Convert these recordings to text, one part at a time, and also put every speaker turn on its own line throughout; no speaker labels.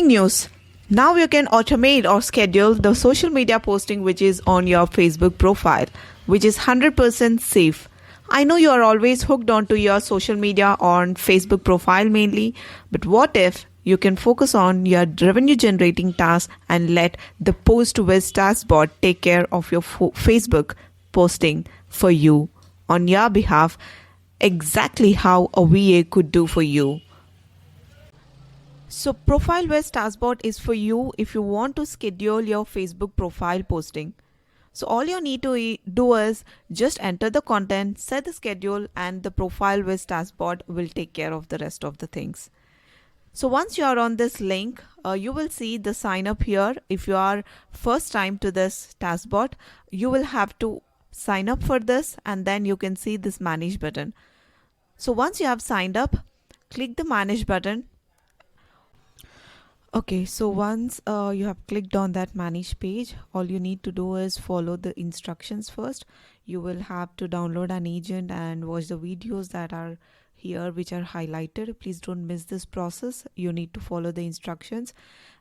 News. Now you can automate or schedule the social media posting which is on your Facebook profile, which is 100% safe. I know you are always hooked onto your social media on Facebook profile mainly, but what if you can focus on your revenue generating tasks and let the ProfileWiz Taskbot take care of your Facebook posting for you on your behalf, exactly how a VA could do for you. So ProfileWiz Taskbot is for you if you want to schedule your Facebook profile posting. So all you need to do is just enter the content, set the schedule, and the ProfileWiz Taskbot will take care of the rest of the things. So once you are on this link, you will see the sign up here. If you are first time to this Taskbot, you will have to sign up for this, and then you can see this manage button. So once you have signed up, click the manage button. Okay, so once you have clicked on that manage page, all you need to do is follow the instructions first. You will have to download an agent and watch the videos that are here which are highlighted. Please don't miss this process. You need to follow the instructions,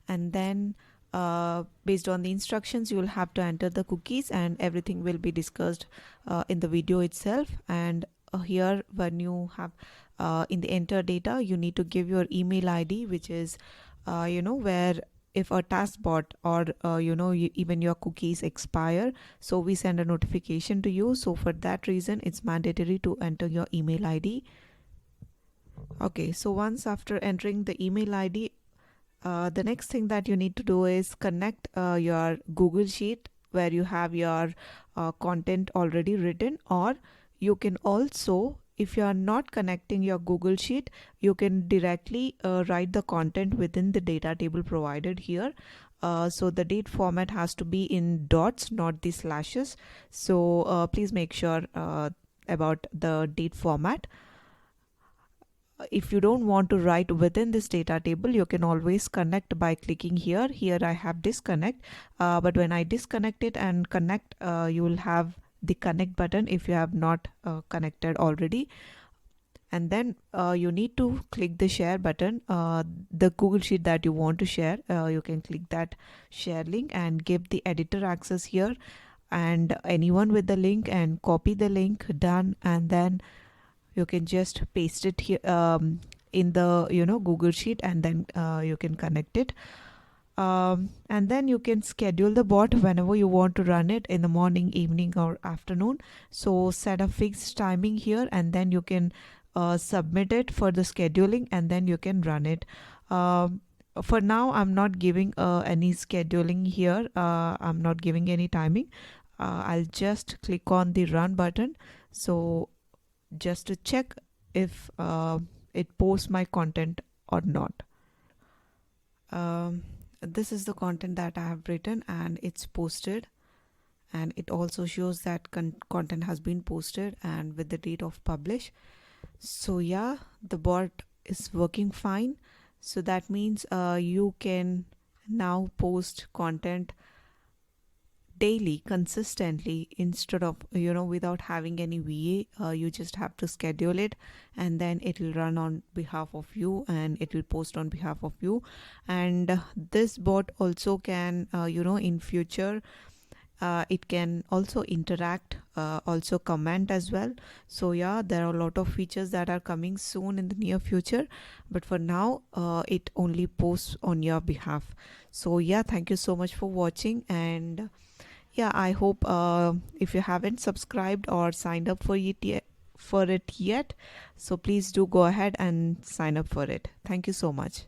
and then based on the instructions you will have to enter the cookies, and everything will be discussed in the video itself. And here when you have in the enter data, you need to give your email ID, which is where if a Taskbot or even your cookies expire, so we send a notification to you. So for that reason it's mandatory to enter your email ID. Okay, so once after entering the email ID, the next thing that you need to do is connect your Google Sheet where you have your content already written, or you can also, if you are not connecting your Google Sheet, you can directly write the content within the data table provided here. So the date format has to be in dots, not the slashes. So please make sure about the date format. If you don't want to write within this data table, you can always connect by clicking here. Here I have disconnect, but when I disconnect it and connect, you will have the connect button if you have not connected already. And then you need to click the share button. The Google Sheet that you want to share, you can click that share link and give the editor access here, and anyone with the link, and copy the link. Done. And then you can just paste it here in the Google Sheet, and then you can connect it. And then you can schedule the bot whenever you want to run it, in the morning, evening, or afternoon. So set a fixed timing here, and then you can submit it for the scheduling, and then you can run it. For now I'm not giving any scheduling here. I'm not giving any timing. I'll just click on the run button, so just to check if it posts my content or not. This is the content that I have written, and it's posted, and it also shows that content has been posted and with the date of publish. So yeah, the bot is working fine. So that means you can now post content daily consistently, instead of without having any VA. You just have to schedule it, and then it will run on behalf of you, and it will post on behalf of you. And this bot also can in future it can also interact, also comment as well. So yeah, there are a lot of features that are coming soon in the near future, but for now it only posts on your behalf. So yeah, thank you so much for watching. And yeah, I hope if you haven't subscribed or signed up for it yet, so please do go ahead and sign up for it. Thank you so much.